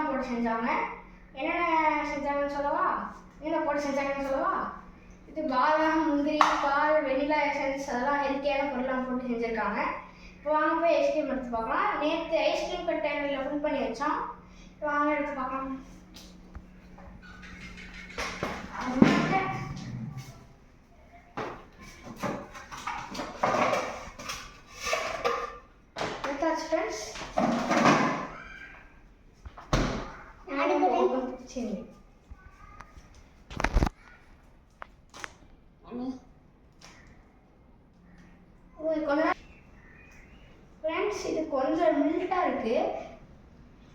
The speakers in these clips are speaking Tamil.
பொருள்லாம் போட்டு செஞ்சாங்க. என்னென்ன செஞ்சாங்கன்னு சொல்லவா? என்ன போட்டு செஞ்சாங்கன்னு சொல்லவா? இது பாதாம், முந்திரி, பால், வெனிலா எசன்ஸ் அதெல்லாம் ஹெல்த்தியான பொருள்லாம் போட்டு செஞ்சுருக்காங்க. இப்போ வாங்க போய் ஐஸ்கிரீம் எடுத்து பார்க்கலாம். நேற்று ஐஸ்கிரீம் கண்டெய்னரில் ஃபில் பண்ணி வச்சோம். இப்போ வாங்க எடுத்து பார்க்கலாம். எடுத்தாச்சு ஃப்ரெண்ட்ஸ். சரி ஃப்ரெண்ட்ஸ், இது கொஞ்சம் மில்ட்டாக இருக்குது,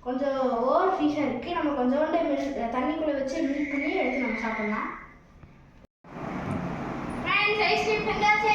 கொஞ்சம் ஓவர் ஃப்ரீஸாக இருக்குது. நம்ம கொஞ்சோண்டு தண்ணிக்குள்ளே வச்சு மில்க் பண்ணி எடுத்து நம்ம சாப்பிட்லாம். ஃப்ரெண்ட்ஸ், ஐஸ்கிரீம் செஞ்சாச்சு.